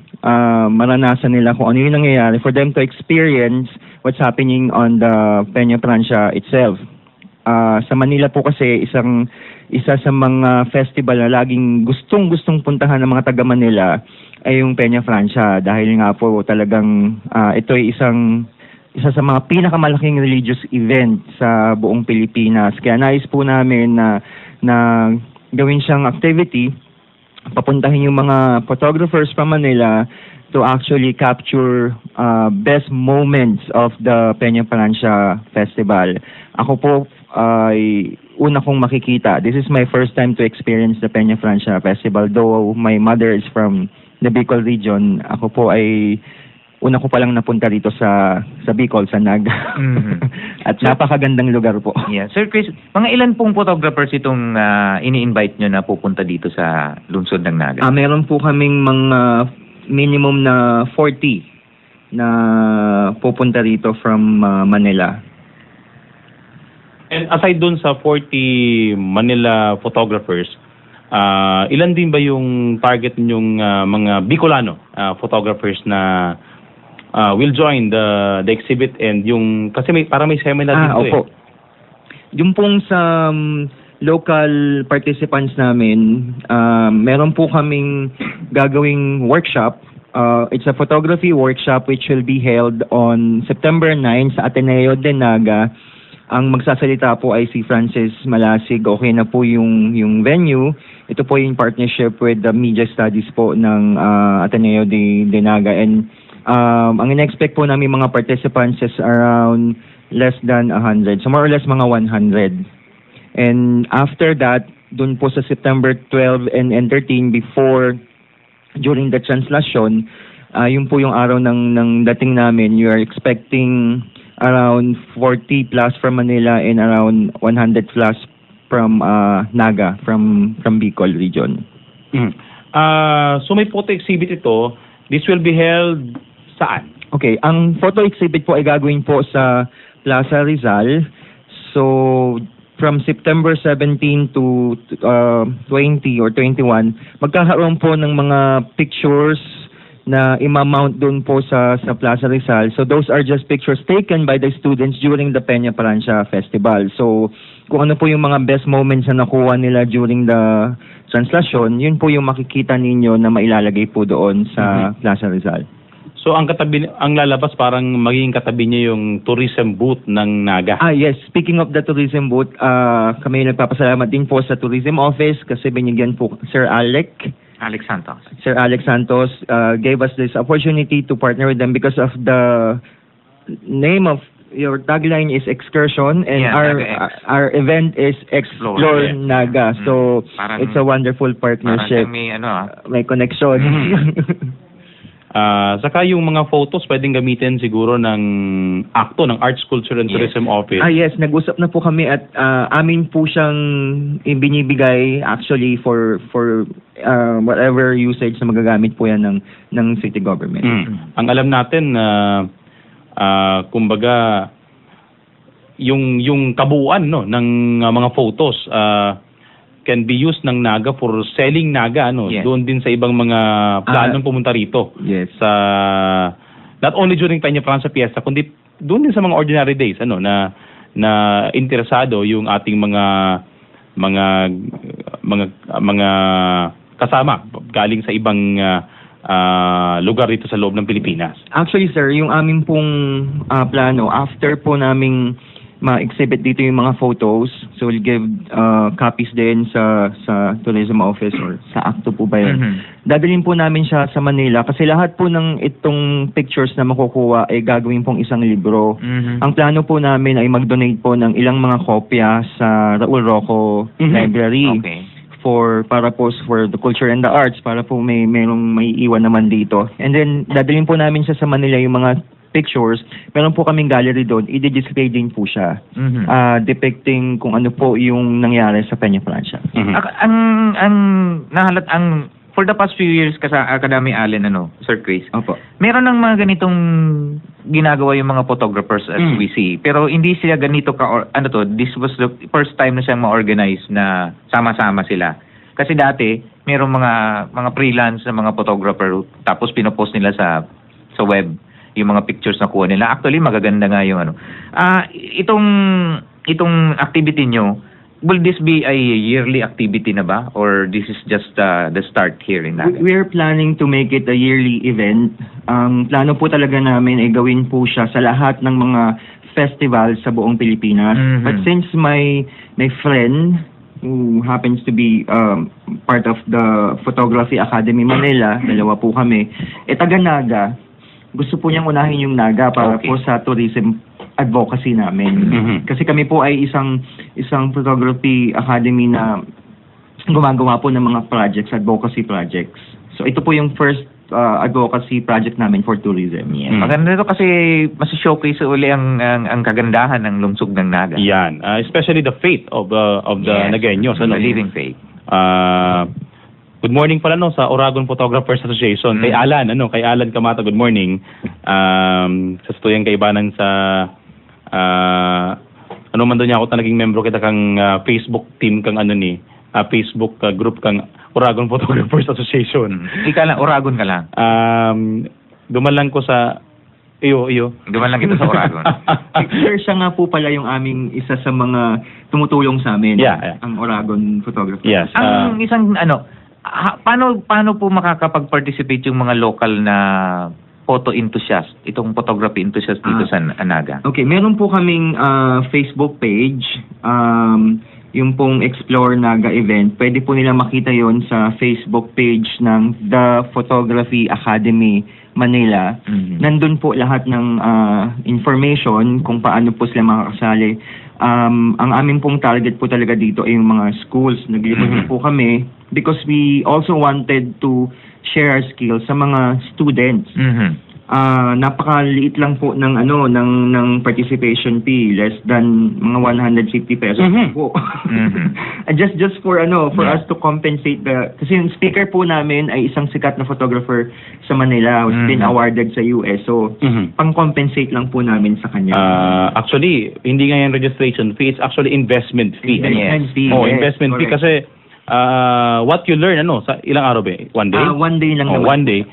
maranasan nila kung ano yung nangyayari, for them to experience what's happening on the Peña Francia itself. Sa Manila po kasi isa sa mga festival na laging gustong puntahan ng mga taga Manila ay yung Peña Francia, dahil nga po talagang ito ay isa sa mga pinakamalaking religious event sa buong Pilipinas. Kaya nais po namin na gawin siyang activity, papuntahin yung mga photographers from Manila to actually capture best moments of the Peña Francia Festival. Ako po ay una kong makikita. This is my first time to experience the Peña Francia Festival. Though my mother is from the Bicol region, ako po ay una ko palang napunta dito sa Bicol, sa Naga. At napakagandang lugar po. Yeah. Sir Chris, mga ilan pong photographers itong ini-invite nyo na pupunta dito sa lungsod ng Naga? Meron po kaming mga minimum na 40 na pupunta rito from Manila. And aside dun sa 40 Manila photographers, ilan din ba yung target ninyong mga Bicolano photographers na will join the exhibit, and yung kasi may seminar dito opo. Yung pong sa local participants namin, meron po kaming gagawing workshop. It's a photography workshop which will be held on September 9 sa Ateneo de Naga. Ang magsasalita po ay si Francis Malasig. Okay na po yung venue. Ito po yung partnership with the Media Studies po ng Ateneo de Naga, and ang in-expect po namin mga participants is around less than 100. So more or less mga 100. And after that, dun po sa September 12 and 13, during the translation, yun po yung araw ng dating namin. You are expecting around 40 plus from Manila and around 100 plus from Naga, from Bicol region. So may photo exhibit ito. This will be held saan? Okay, ang photo exhibit po ay gagawin po sa Plaza Rizal. So, from September 17 to 20 or 21, magkakaroon po ng mga pictures na imamount doon po sa Plaza Rizal. So, those are just pictures taken by the students during the Peña Francia Festival. So, kung ano po yung mga best moments na nakuha nila during the translation, yun po yung makikita ninyo na mailalagay po doon sa Plaza Rizal. So ang lalabas parang magiging katabi niya yung tourism booth ng Naga. Yes. Speaking of the tourism booth, kami nagpapasalamat din po sa tourism office kasi binigyan po Sir Alex Santos. Sir Alex Santos gave us this opportunity to partner with them because of the name of your tagline is excursion, and our event is Explore Naga. So it's a wonderful partnership. May connection. Saka yung mga photos pwedeng gamitin siguro ng ACTO, ng Arts, Culture and Tourism Office. Yes, nag-usap na po kami at amin po siyang binibigay actually for whatever usage na magagamit po yan ng city government. Ang alam natin kumbaga yung kabuuan ng mga photos can be used ng Naga for selling Naga doon din sa ibang mga planong pumunta rito. Yes. Sa not only during Peña Francia Fiesta kundi doon din sa mga ordinary days na interesado yung ating mga kasama galing sa ibang lugar dito sa loob ng Pilipinas. Actually sir, yung aming pong plano after po naming ma-exhibit dito yung mga photos. So we'll give copies din sa tourism office or sa ACTO po ba yun. Dadalhin po namin siya sa Manila kasi lahat po ng itong pictures na makukuha ay gagawin pong isang libro. Ang plano po namin ay mag-donate po ng ilang mga kopya sa Raul Rocco Library. Okay. Para po for the culture and the arts, para po merong may iwan naman dito. And then dadalhin po namin siya sa Manila yung mga pictures. Meron po kaming gallery doon. I-display din po siya. Depicting kung ano po yung nangyari sa Peña Francia. For the past few years Academy Allen, Sir Chris. Opo. Meron ng mga ganitong ginagawa yung mga photographers as we see. Pero hindi sila ganito this was the first time na siyang ma-organize na sama-sama sila. Kasi dati, merong mga freelance na mga photographer tapos pinopost nila sa web yung mga pictures na kuha nila. Actually, magaganda nga yung itong activity nyo, will this be a yearly activity na ba? Or this is just the start here in Naga? We're planning to make it a yearly event. Ang plano po talaga namin ay gawin po siya sa lahat ng mga festival sa buong Pilipinas. But since my friend who happens to be part of the Photography Academy Manila, dalawa po kami, taga Naga, gusto po niyang unahin yung Naga para po sa tourism advocacy namin. Kasi kami po ay isang photography academy na gumagawa po ng mga projects, advocacy projects. So ito po yung first advocacy project namin for tourism. Yeah. Maganda ito kasi mas-showcase uli ang kagandahan ng lungsod ng Naga. Yan. Especially the faith of the Nagueños. The living faith. Good morning pala sa Oragon Photographers Association. Kay Alan Kamata, good morning. Sa tuyang kaibanan sa ano man doon niya ako naging membro kita kang Facebook team kang Facebook group kang Oragon Photographers Association. Ika lang, Oragon ka lang. Duman lang ko sa iyo. Duman lang kita sa Oragon. Sir, siya nga po pala yung aming isa sa mga tumutulong sa amin. Yeah. Ang Oragon Photographer. Yes. Ang isang paano po makakapag-participate yung mga local na photo enthusiast, itong photography enthusiast dito sa Naga? Okay, meron po kaming Facebook page. Yung pong Explore Naga event, pwede po nila makita yon sa Facebook page ng The Photography Academy Manila. Nandun po lahat ng information kung paano po sila makakasali. Ang aming pong target po talaga dito ay yung mga schools. Naglilipad po kami because we also wanted to share our skills sa mga students. Napakaliit lang po ng ng participation fee, less than mga 150 pesos po. just for us to compensate kasi yung speaker po namin ay isang sikat na photographer sa Manila who's been awarded sa US. So pang-compensate lang po namin sa kanya. Actually, hindi nga yung registration fee, it's actually investment fee. Investment fee. Investment fee kasi what you learn sa ilang araw ba? One day? One day lang naman. One day.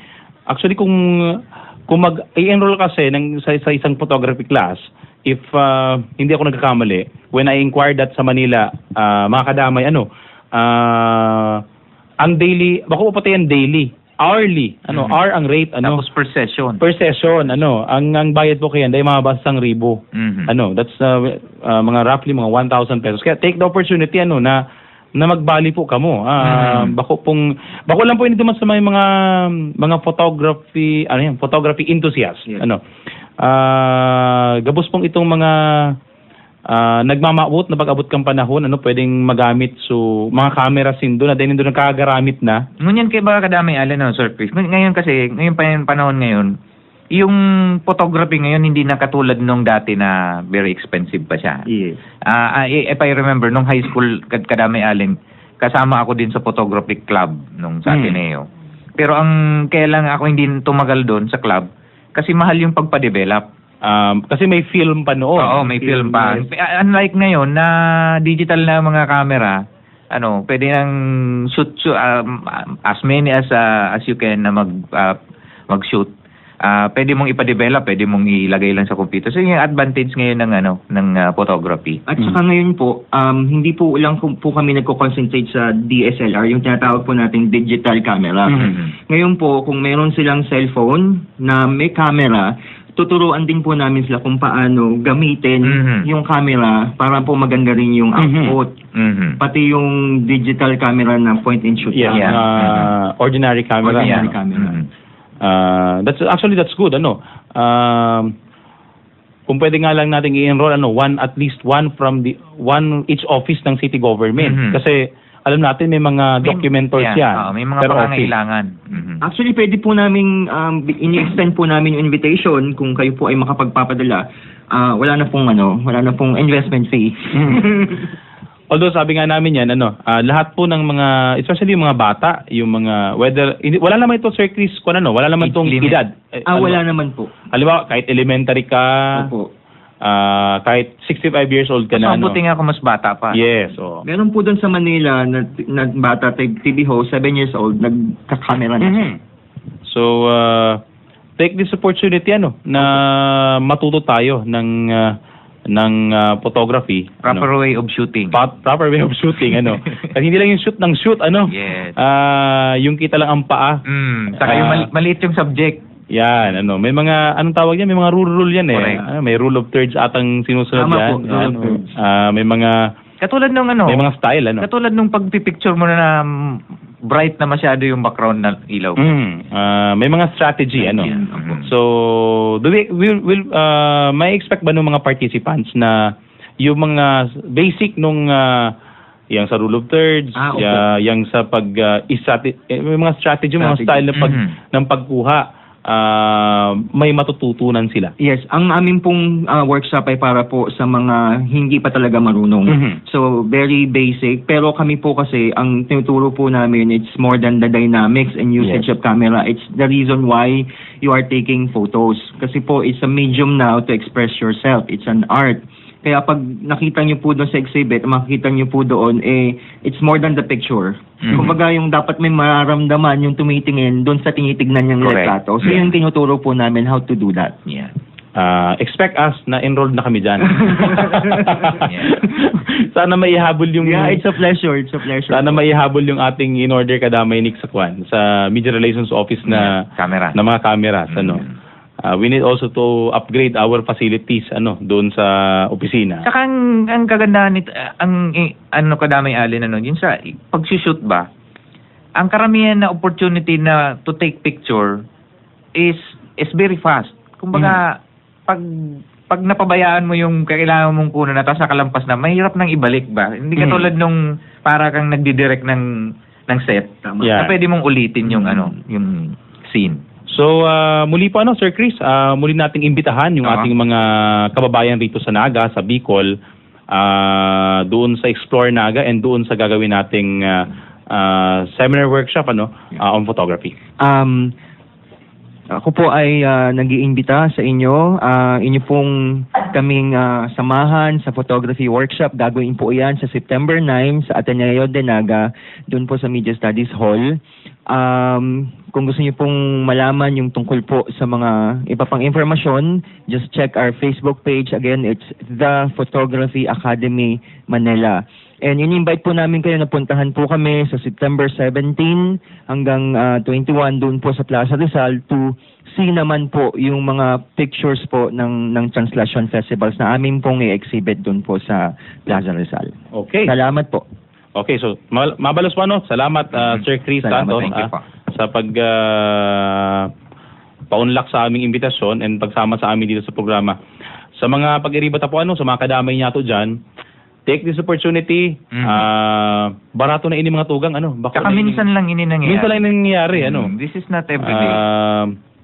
Actually kung mag-i-enroll kasi sa isang photography class, if hindi ako nagkakamali, when I inquired that sa Manila, mga kadamay, ang daily, bako pati ang daily, hourly, hour ang rate, Tapos per session. Per session, ang bayad po kaya, dahil mga basta 1,000. That's mga roughly mga 1,000 pesos. Kaya take the opportunity, na magbali po kamo. Bako lang po ini duman sa may mga photography, photography enthusiast. Yes. Gabos pong itong mga nagmamaabot na pag-abot kang panahon, pwedeng magamit mga camera sindo na dahil doon nakagaramit na. Ngunyan kay baka kadami Sir Chris. Ngayon kasi, ngayon panahon ngayon, yung photography ngayon hindi na katulad nung dati na very expensive pa siya. Yes. If I remember, nung high school, kadami kasama ako din sa photography club nung sa Ateneo. Pero kaya lang ako hindi tumagal doon sa club kasi mahal yung pagpa-develop. Kasi may film pa noon. Oo, may film pa. Unlike ngayon na digital na mga camera, pwede nang shoot as many as you can na mag-shoot. Pwede mong ipa-develop, pwede mong ilagay lang sa computer. So yung advantage ngayon ng photography. At saka ngayon po, hindi po lang po kami nagko-concentrate sa DSLR, yung tinatawag po nating digital camera. Ngayon po, kung meron silang cellphone na may camera, tuturuan din po namin sila kung paano gamitin yung camera para po maganda rin yung output. Pati yung digital camera na point and shoot. Ordinary camera. Ordinary camera. That's good kung pwede nga lang nating i-enroll at least one from each office ng city government kasi alam natin may mga documenters yan. May mga pangangailangan. Actually pwede po namin ini-extend po namin yung invitation kung kayo po ay makapagpapadala. Wala na pong investment fee. Although sabi nga namin yan, lahat po ng mga, especially yung mga bata, yung mga, wala naman ito, Sir Chris, wala naman itong edad. Wala naman po. Halimbawa, kahit elementary ka, kahit 65 years old ka na. Mas mabuti nga kung mas bata pa. Yes. Meron po doon sa Manila na bata, TV host, 7 years old, nagkakamera na siya. So, take this opportunity, na matuto tayo ng photography. Proper way of shooting. Proper way of shooting, Kasi hindi lang yung shoot ng shoot, Yes. yung kita lang ang paa. Saka yung maliit yung subject. Yan, may mga, anong tawag yan? May mga rule yan Correct. May rule of thirds atang sinusunod yan. May mga Katulad nung ano, May mga style, ano? katulad nung pagpipicture mo na bright na masyado yung background na ilaw. May mga strategy, ano? So, may expect ba ng mga participants na yung mga basic nung yung sa rule of thirds, yung sa may mga strategy, mga style ng pagkuha, may matututunan sila. Yes, ang amin pong workshop ay para po sa mga hindi pa talaga marunong. So, very basic. Pero kami po kasi, ang tinuturo po namin, it's more than the dynamics and usage of camera. It's the reason why you are taking photos. Kasi po, it's a medium now to express yourself. It's an art. Kaya pag nakita niyo po doon sa exhibit, makikita niyo po doon, it's more than the picture. Kumbaga yung dapat may mararamdaman yung tumitingin doon sa tinitignan niyang retrato. So yung tinuturo po namin how to do that. Yeah. Expect us na enrolled na kami dyan. Sana maihabol yung... Yeah, it's a pleasure. It's a pleasure. Sana maihabol yung ating in-order kadamay Nick Sakwan sa Media Relations Office na camera. Na mga cameras, ano. We need also to upgrade our facilities doon sa opisina. Saka ang kagandahan nito, kadamay Allen, yun sa pag-shoot ba, ang karamihan na opportunity na to take picture is very fast. Kumbaga, pag napabayaan mo yung kailangan mong kunan na tapos nakalampas na, mahirap nang ibalik ba? Hindi katulad nung para kang nagdidirect ng set. Na pwede mong ulitin yung yung scene. So, muli po Sir Chris, muli nating imbitahan yung ating mga kababayan rito sa Naga, sa Bicol, doon sa Explore Naga and doon sa gagawin nating seminar workshop on photography. Ako po ay nag-iimbita sa inyo. Inyo pong kaming samahan sa photography workshop. Gagawin po yan sa September 9 sa Ateneo de Naga, doon po sa Media Studies Hall. Kung gusto niyo pong malaman yung tungkol po sa mga iba pang informasyon, just check our Facebook page. Again, it's The Photography Academy Manila. And in-invite po namin kayo na puntahan po kami sa September 17 hanggang 21 doon po sa Plaza Rizal to see naman po yung mga pictures po ng Translation Festivals na amin pong i-exhibit doon po sa Plaza Rizal. Okay. Salamat po. Okay, so mabalos po Salamat Sir Chris Santos sa paunlak sa aming imbitasyon and pagsama sa amin dito sa programa. Sa mga pag-iribata po sa mga kadamay niya to dyan, take this opportunity. Barato na ini mga tugang Baka minsan lang ini nangyayari. Minsan lang nangyayari This is not every day.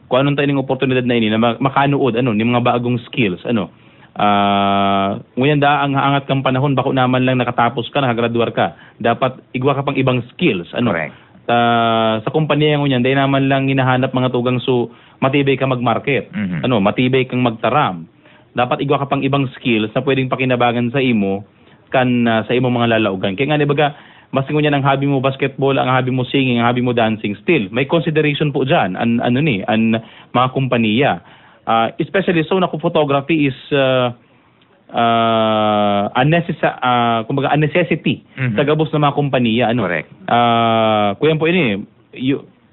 Kung anong tayong oportunidad na ini na makanood ni mga bagong skills Ngayon ang angat kang panahon bako naman lang nakatapos ka, nakagraduar ka. Dapat igwa ka pang ibang skills Correct. Sa kumpanya ngunyan dahil naman lang hinahanap mga tugang matibay ka mag-market. Matibay kang magtaram. Dapat igwa ka pang ibang skills na pwedeng pakinabangan sa imo sa imo mga lalaugan. Kaya nga baga mas ngunyan ang hobby mo basketball, ang hobby mo singing, ang hobby mo dancing, still may consideration po diyan an mga kompanya. Especially na photography is a necessity sa gabos ng mga kompanya. Correct. Kuya po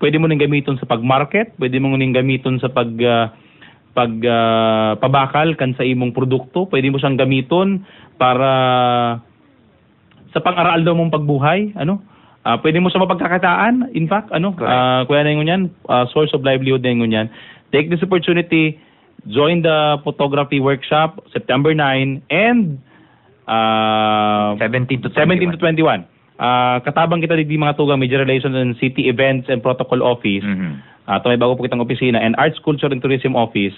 pwede mo nang gamiton sa pag-market, pwede mo nang gamiton sa pabakal kan sa imong produkto, pwede mo siyang gamiton para sa pang-aral daw mong pagbuhay, pwede mo sa mapagkakataan, in fact, kuya na yun source of livelihood na yun yan. Take this opportunity, join the photography workshop, September 9, and 17 to 21. Katabang kita di mga tugang Media Relations and City Events and Protocol Office. Ito may bago po kitang opisina, and Arts, Culture and Tourism Office,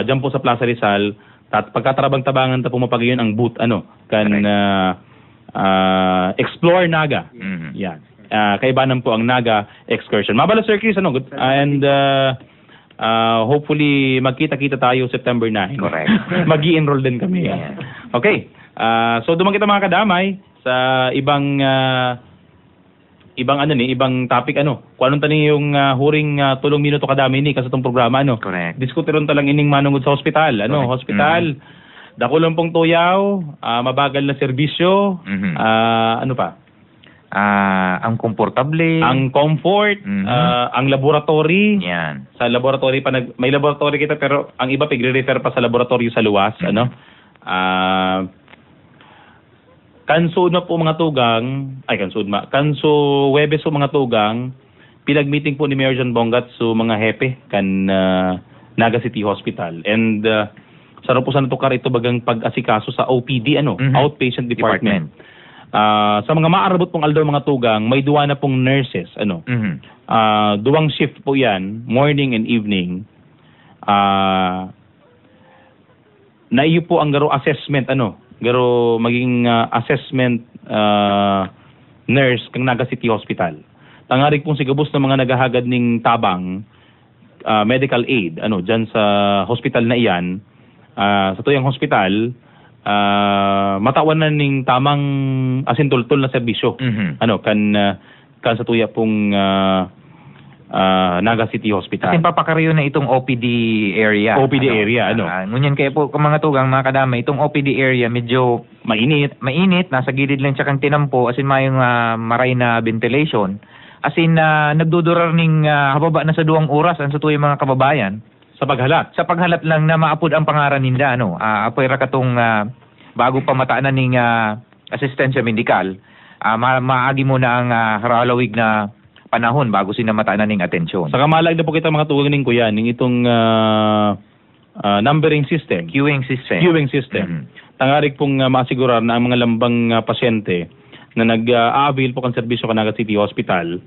dyan po sa Plaza Rizal. Pagkatarabang-tabangan ta po mapagayon ang booth, Explore Naga. Yan. Kaibanan po ang Naga Excursion. Mabala Sir Chris, and hopefully magkita-kita tayo September 9. Correct. Magi-enroll din kami. Yeah. Okay. So dumang kita mga kadamay sa ibang topic kung anong tani yung huring 3 minuto kadamay ni kasi itong programa Correct. Diskutiron talang ining manungod sa hospital hospital dakulang pong tuyaw, mabagal na serbisyo, ang komportable, ang comfort, ang laboratory. Yan. Sa laboratory may laboratory kita pero ang iba pigre-refer pa sa laboratory sa luwas, Kanso na po mga tugang, kanso Webes po mga tugang, pinag-meeting po ni Mayor John Bongat so mga hepe kan Naga City Hospital. And sarap po sa natukar ito bagang pag-asikaso sa OPD, Outpatient Department. Sa mga maarabot pong aldor mga tugang, may duwa na pong nurses, duwang shift po yan, morning and evening. Naiyo po ang garo assessment, garo maging assessment nurse kang Naga City Hospital. Tangarig pong sigabos ng mga naghahagad ning tabang medical aid diyan sa hospital na iyan, sa tuyang hospital, matawan na ning tamang asintultol na serbisyo kan sa tuya pong Naga City Hospital. Kasi papakariyo na itong OPD area. OPD area, ngunyan kaya po mga tugang, mga kadama, itong OPD area medyo mainit, nasa gilid lang siya kang tinampo, as in mayong maray na ventilation. As in, nagdudurar ning hababa na sa 2 oras ang sa tuyang mga kababayan. Sa paghalat lang na maapod ang pangaran ninda, apoy ra katong bago pa mataan ning asistensya medikal, maagi mo na ang haralawig na panahon bago sinamataan ning atensyon. Saka malag na po kita mga tugang ning kuya, ning itong numbering system. Queuing system. Tangarig pong masigurar na ang mga lambang pasyente na nag-a-avail po kan serbisyo kan Naga City Hospital,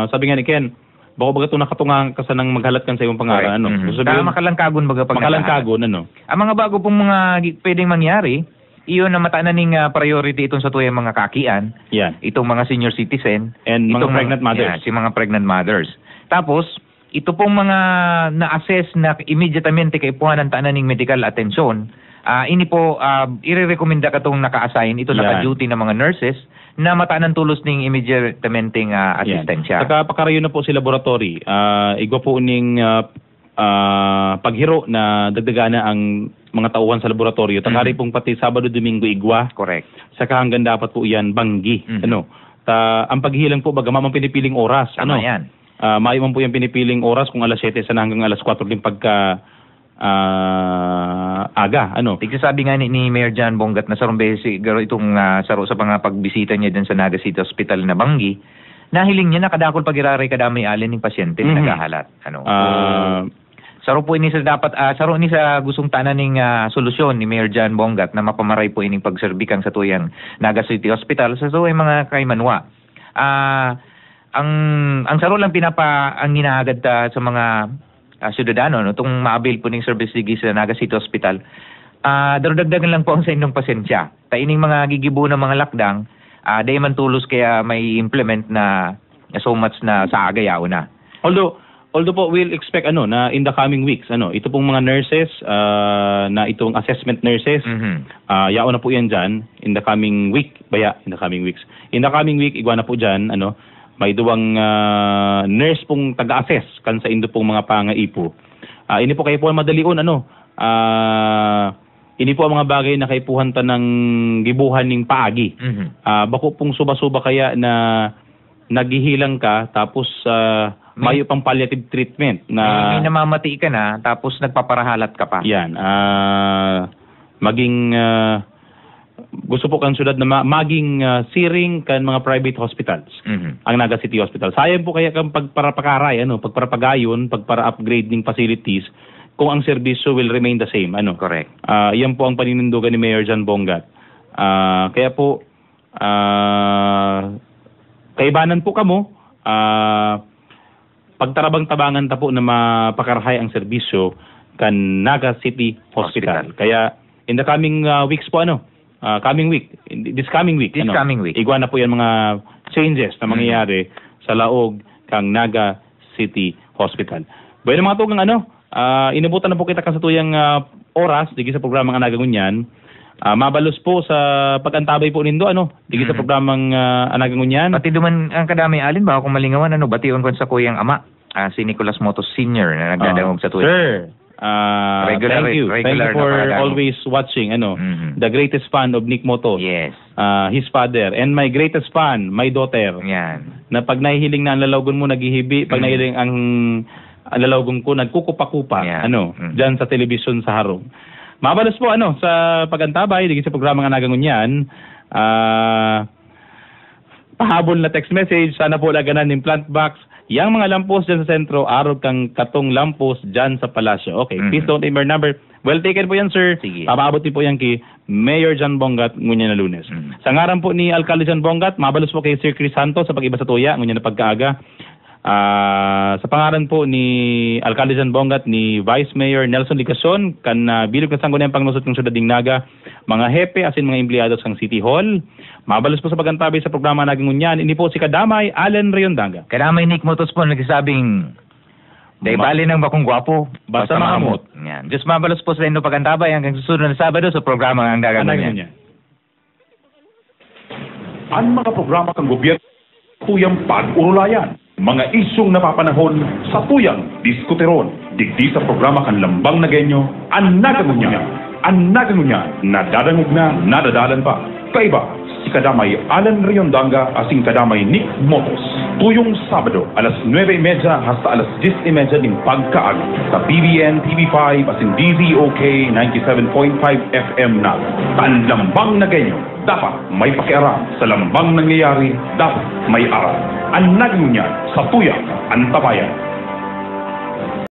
sabi nga ni Ken, bako baga ito nakatungang kasanang maghalat kan sa iyong pangaran. Makalangkagon baga pag makalangkagon, Ang mga bago pong mga pwedeng mangyari, iyon na mataan na ning priority itong sa tuyang mga kakian. Yan. Itong mga senior citizen. And mga pregnant mothers. Si mga pregnant mothers. Tapos, ito pong mga na-assess na immediatamente kay puhanan tanan ning medical attention, ini po, i-recommenda ka itong naka-assign, ito naka-duty ng mga nurses, na mataan ng tulos ning immediatamente assistensya. Saka pakarayo na po si laboratory. Igwa po ning paghiro na dagdagana ang mga tauhan sa laboratorio. Takari pong pati Sabado, Domingo, igwa. Correct. Saka hanggang dapat po iyan banggi. Ang paghihilang po baga mamang pinipiling oras. Yan. May man po yung pinipiling oras kung alas 7 sana hanggang alas 4 din pagka aga. Tigsasabi nga ni Mayor John Bongat na sarong siguro itong saro sa mga pagbisita niya din sa Naga City Hospital na banggi, nahiling niya nakadakol pag-iraray kadamay alin ng pasyente na naghahalat. Saro po ini sa dapat saro ni sa gustong tanan ning solusyon ni Mayor John Bongat na mapamaray po ining pagserbikang sa tuyang Naga City Hospital sa tuwing mga kaymanwa. Ang saro lang ang ginahagad sa mga syudadano itong maabil po ning service digi sa Naga City Hospital. Darudagdagan lang po ang sa inyong pasensya. Ta ining mga gigibo na mga lakdang, day man tulos kaya may implement na so much na sa agayaw na. Although po we'll expect na in the coming weeks ito pong mga nurses na itong assessment nurses yao na po yan dyan in the coming week in the coming weeks. In the coming week igwa na po dyan may duwang nurse pong taga-assess kan sa indo pong mga pangaipo. Ini po kayo po madalion ini po ang mga bagay na kaipuhan ta ng gibuhan ning paagi. Bako pong suba-suba kaya na naghihilang ka tapos mayo pang palliative treatment na may namamati ka na tapos nagpaparahalat ka pa. Yan. Maging gusto po kan syudad na maging siring kan mga private hospitals. Ang Naga City Hospital. Sayang po kaya kang pagparapakaray, pagparapagayon, pagpara-upgrade ng facilities kung ang serbisyo will remain the same. Correct. Yan po ang paninindugan ni Mayor John Bongat. Kaya po kaibanan po kamo pagtarabang-tabangan ta po na mapakarahay ang serbisyo kan Naga City Hospital. Kaya in the coming weeks po this coming week igwa na po yan mga changes na mangyayari sa laog kang Naga City Hospital. Bueno mga tugang inabutan na po kita kasatuyang oras digi sa programang Anagangunyan. Mabalos po sa pag-antabay po nindo digi sa programang Anagangunyan. Pati duman ang kadami alin ba kung malingawan bation ko sa kuyang ama si Nicolas Motos Sr. na nagdadangog sa tuwing. Sir, thank you for always watching the greatest fan of Nick Motos. Yes. His father and my greatest fan, my daughter. Yan. Na pag nahihiling na ang lalawgon mo naghihibi, pag nahihiling ang lalawgon ko nagkukupa-kupa diyan sa television sa harong. Mabalos po sa pagantabay digid sa programa nga nagangunyan. Pahabol na text message, sana po laganan ng plant box. Yang mga lampos dyan sa sentro, araw kang katong lampos dyan sa palasyo. Okay, please don't name your number. Well taken po yan, sir. Sige. Papaabot din po yan kay Mayor John Bongat, ngunya na Lunes. Sa ngaran po ni Alcalde John Bongat, mabalos po kay Sir Chris Santos sa pag-iba sa tuya, ngunya na pagkaaga. Sa pangalan po ni Alcalde John Bongat, ni Vice Mayor Nelson Licason, kan bilog na sanggunayang pangnusot ng Syudad Dingnaga, mga hepe asin mga empleyado sa City Hall. Mabalos po sa pagantabay sa programa naging ngunyan, ini po si Kadamay Allen Riondanga. Kadamay Nick Motos po nagsasabing, dahil bali ng bakong gwapo, Basta makamot. Yan. Diyos mabalos po sa inyo pagantabay hanggang susunod na Sabado sa programa ang gagawin niya. Ang mga programa kang gobyerno tuyang pag-urulayan, mga isyong napapanahon sa tuyang diskuteron, digdi sa programa kan lambang nagenyo, ang nagangunya, nadadangog na, nadadalan pa. Kaiba, si Kadamay Allen Riondanga asing Kadamay Nick Motos. Tuyong Sabado, alas 9:30 hasta alas 10:30 ng pagkaag sa PBN, TV5 asing DZOK 97.5 FM na. Tanlambang nagenyo, dapat may pakiaram sa lambang nangyayari, dapat may aral. Ang nagangunya sa tuyang antabayan.